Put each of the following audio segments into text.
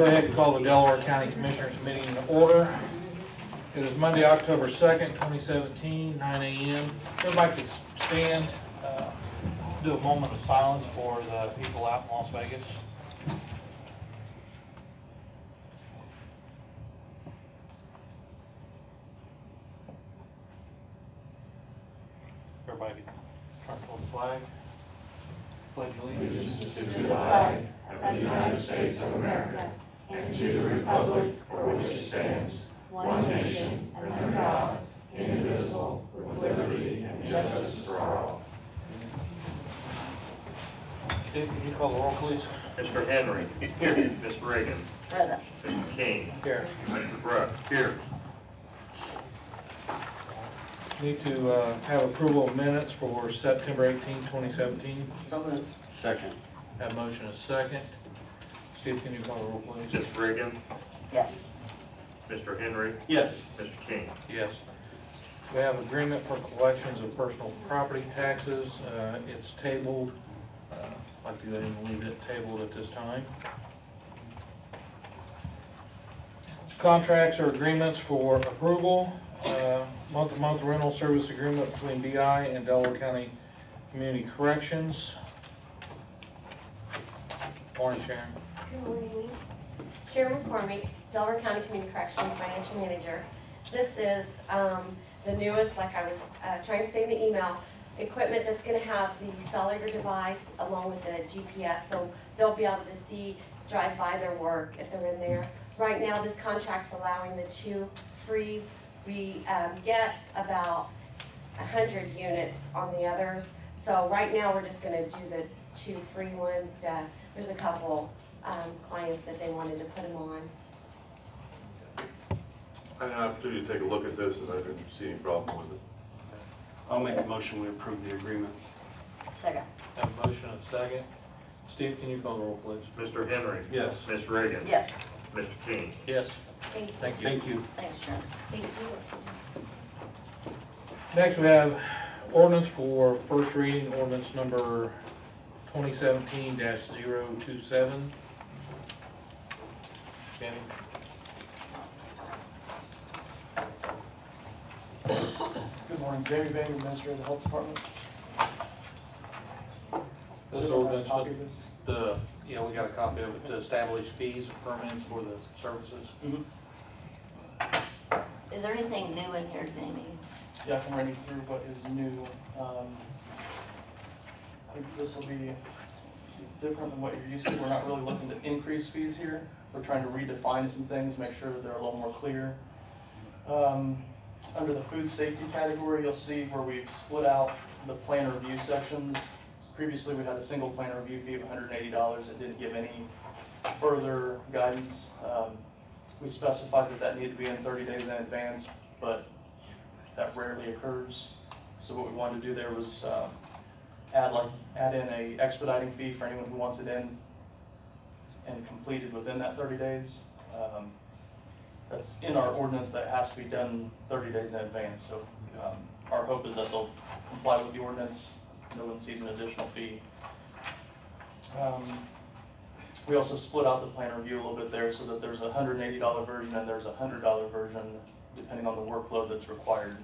Go ahead and call the Delaware County Commissioners meeting to order. It is Monday, October 2nd, 2017, 9 a.m. Everybody could stand, do a moment of silence for the people out in Las Vegas. Everybody could turn toward the flag. Pledge allegiance to the flag of the United States of America and to the republic for which it stands, one nation, under God, indivisible, with liberty and justice for all. Steve, can you call the roll, please? Mr. Henry. Here. Ms. Reagan. Present. Mr. King. Here. Mr. Bruck. Here. Need to have approval of minutes for September 18, 2017. So moved. Second. Have motion is second. Steve, can you call the roll, please? Ms. Reagan. Yes. Mr. Henry. Yes. Mr. King. Yes. We have agreement for collections of personal property taxes. It's tabled. I'd like to go ahead and leave it tabled at this time. Contracts or agreements for approval. Month-to-month rental service agreement between BI and Delaware County Community Corrections. Morning, Sharon. Good morning. Sharon McCormick, Delaware County Community Corrections Financial Manager. This is the newest, like I was trying to say in the email, equipment that's going to have the cellular device along with the GPS, so they'll be able to see, drive by their work if they're in there. Right now, this contract's allowing the 2 free. We get about 100 units on the others. So right now we're just going to do the 2 free ones. There's a couple clients that they wanted to put them on. I had an opportunity to take a look at this and I didn't see any problem with it. I'll make a motion we approve the agreement. Second. Have a motion and a second. Steve, can you call the roll, please? Mr. Henry. Yes. Ms. Reagan. Yes. Mr. King. Yes. Thank you. Thank you. Thank you. Thanks, Sharon. Thank you. Next, we have ordinance for first reading, ordinance number 2017-027. Kenny? Good morning, Jamie Banger, Administrator of the Health Department. This Is there a ordinance, copy of this? we got a copy of it, to establish fees and permits for the services. Is there anything new in here, Jamie? Yeah, I can run you through what is new. I think this will be different than what you're used to. We're not really looking to increase fees here. We're trying to redefine some things, make sure that they're a little more clear. Under the food safety category, you'll see where we've split out the plan review sections. Previously, we had a single plan review fee of $180. It didn't give any further guidance. We specified that needed to be in 30 days in advance, but that rarely occurs. So what we wanted to do there was add in a expediting fee for anyone who wants it in and completed within that 30 days. That's in our ordinance that has to be done 30 days in advance. So our hope is that they'll comply with the ordinance. No one sees an additional fee. We also split out the plan review a little bit there so that there's a $180 version and there's a $100 version depending on the workload that's required.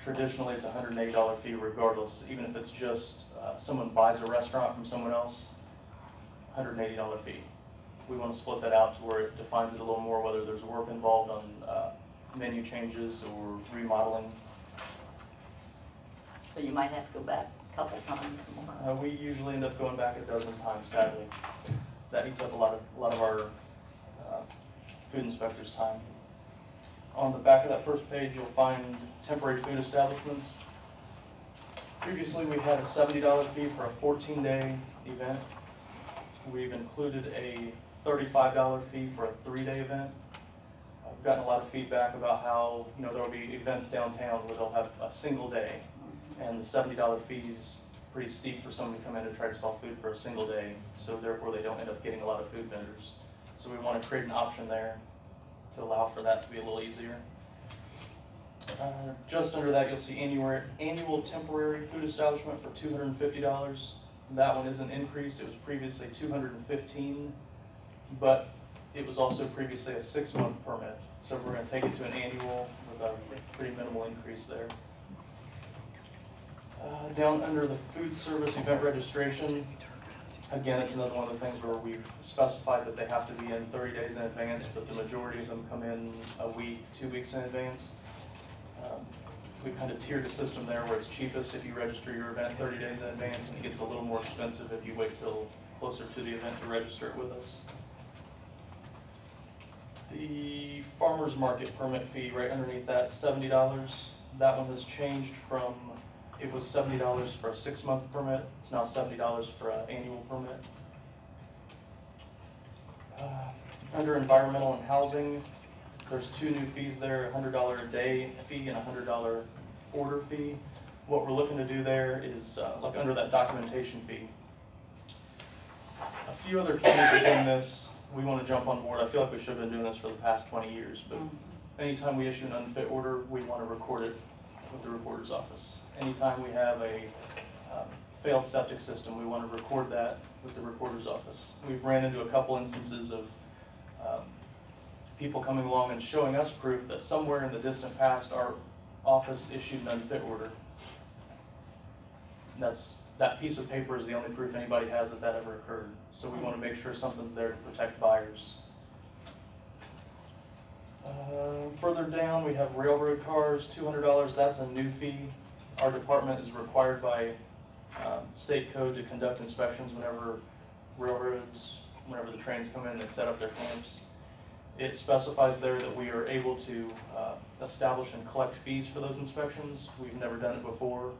Traditionally, it's a $180 fee regardless, even if it's just someone buys a restaurant from someone else, $180 fee. We want to split that out to where it defines it a little more, whether there's work involved on menu changes or remodeling. So you might have to go back a couple times more. We usually end up going back a dozen times, sadly. That eats up a lot of our food inspectors' time. On the back of that first page, you'll find temporary food establishments. Previously, we had a $70 fee for a 14-day event. We've included a $35 fee for a 3-day event. I've gotten a lot of feedback about how, there will be events downtown where they'll have a single day, and the $70 fee is pretty steep for someone to come in and try to sell food for a single day, so therefore they don't end up getting a lot of food vendors. So we want to create an option there to allow for that to be a little easier. Just under that, you'll see annual temporary food establishment for $250. That one is an increase. It was previously $215. but it was also previously a 6-month permit. So we're gonna take it to an annual with a pretty minimal increase there. Down under the food service event registration, again, it's another one of the things where we've specified that they have to be in 30 days in advance, but the majority of them come in a week, 2 weeks in advance. We kind of tiered the system there where it's cheapest if you register your event 30 days in advance, and it gets a little more expensive if you wait till closer to the event to register it with us. The farmer's market permit fee, right underneath that, $70. That one has changed from, it was $70 for a 6-month permit. It's now $70 for an annual permit. Under environmental and housing, there's 2 new fees there, $100 a day fee and a $100 order fee. What we're looking to do there is, like under that documentation fee, a few other counties are doing this. We want to jump on board. I feel like we should have been doing this for the past 20 years, but anytime we issue an unfit order, we want to record it with the recorder's office. Anytime we have a failed septic system, we want to record that with the recorder's office. We've ran into a couple instances of people coming along and showing us proof that somewhere in the distant past our office issued an unfit order. And that piece of paper is the only proof anybody has that that ever occurred. So we want to make sure something's there to protect buyers. Further down, we have railroad cars, $200. That's a new fee. Our department is required by state code to conduct inspections whenever the trains come in and they set up their camps. It specifies there that we are able to establish and collect fees for those inspections. We've never done it before.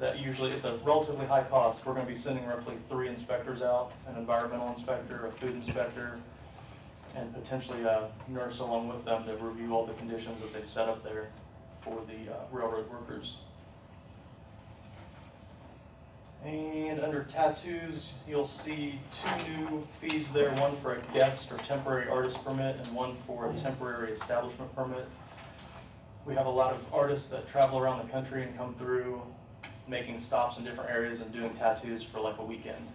That usually, it's a relatively high cost. We're going to be sending roughly 3 inspectors out, an environmental inspector, a food inspector, and potentially a nurse along with them to review all the conditions that they've set up there for the railroad workers. And under tattoos, you'll see 2 new fees there, one for a guest or temporary artist permit and one for a temporary establishment permit. We have a lot of artists that travel around the country and come through making stops in different areas and doing tattoos for like a weekend.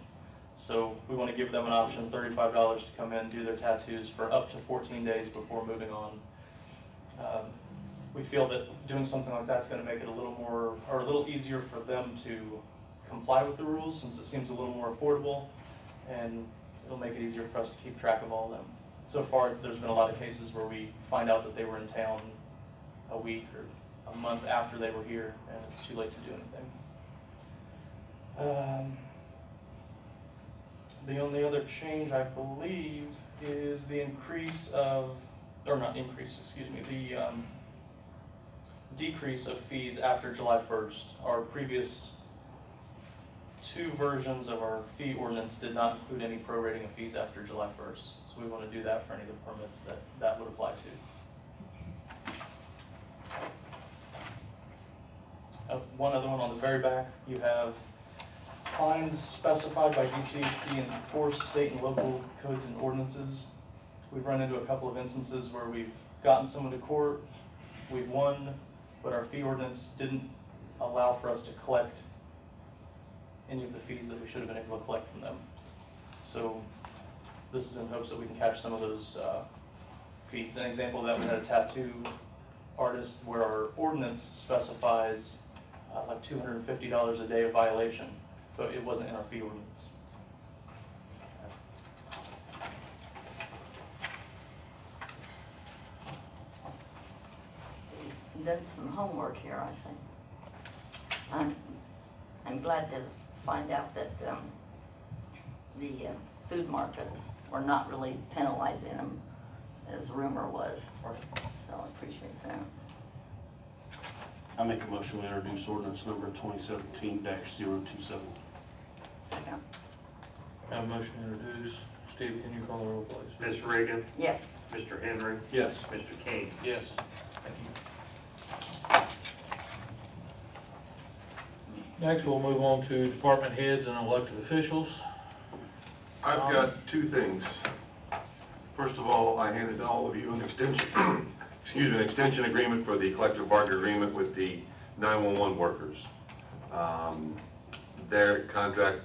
So we want to give them an option, $35 to come in, do their tattoos for up to 14 days before moving on. We feel that doing something like that's going to make it a little easier for them to comply with the rules, since it seems a little more affordable, and it'll make it easier for us to keep track of all of them. So far, there's been a lot of cases where we find out that they were in town a week or a month after they were here, and it's too late to do anything. The only other change, I believe, is the decrease of fees after July 1st. Our previous 2 versions of our fee ordinance did not include any prorating of fees after July 1st. So we want to do that for any of the permits that would apply to. One other one on the very back, you have fines specified by DCHD and 4 state and local codes and ordinances. We've run into a couple of instances where we've gotten someone to court, we've won, but our fee ordinance didn't allow for us to collect any of the fees that we should have been able to collect from them. So this is in hopes that we can catch some of those fees. An example of that, we had a tattoo artist where our ordinance specifies like $250 a day of violation, but it wasn't in our fee ordinance. You've done some homework here, I think. I'm glad to find out that the food markets were not really penalizing them as rumor was. So I appreciate that. I make a motion we introduce ordinance number 2017-027. Second. Have a motion to introduce. Steve, can you call the roll, please? Ms. Reagan, Yes. Mr. Henry, Yes. Mr. King. Yes. Thank you. Next, we'll move on to department heads and elected officials. I've got 2 things. First of all, I handed to all of you an extension, an extension agreement for the collective bargaining agreement with the 911 workers. Their contract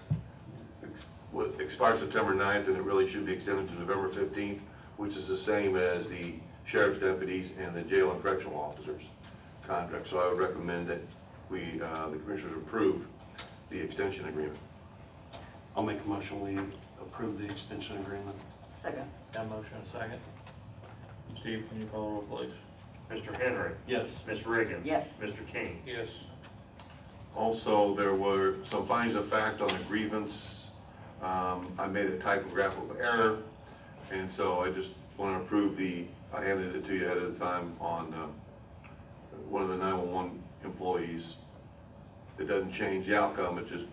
expired September 9th, and it really should be extended to November 15th, which is the same as the sheriff's deputies and the jail and correctional officers contract. So I would recommend that we, the commissioners approve the extension agreement. I'll make a motion, we approve the extension agreement. Second. Got a motion and a second. Steve, can you call the roll, please? Mr. Henry. Yes. Ms. Reagan. Yes. Mr. King. Yes. Also, there were some findings of fact on the grievance. I made a typographical error, and so I just want to approve I handed it to you ahead of the time on one of the 911 employees. It doesn't change the outcome, it just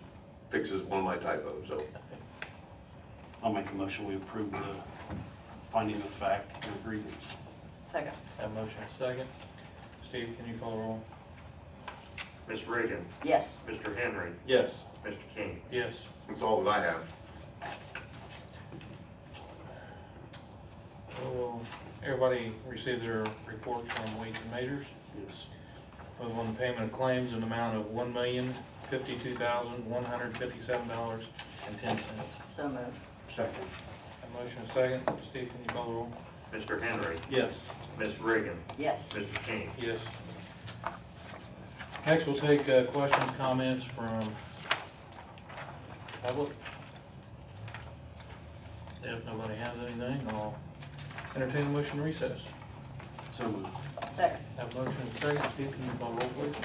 fixes one of my typos, so. I'll make a motion, we approve the finding of fact and grievance. Second. Got a motion and a second. Steve, can you call the roll? Ms. Reagan. Yes. Mr. Henry. Yes. Mr. King. Yes. That's all that I have. So, everybody received their reports from weights and measures. Yes. Move on the payment of claims in the amount of $1,052,157.10. So moved. Second. A motion and a second. Steve, can you call the roll? Mr. Henry. Yes. Ms. Reagan. Yes. Mr. King. Yes. Next, we'll take questions, comments from public. If nobody has anything, I'll entertain a motion to recess. So moved. Second. Have a motion and a second. Steve, can you call the roll, please?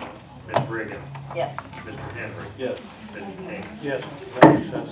Ms. Reagan. Yes. Mr. Henry. Yes. Mr. King. Yes. Recess.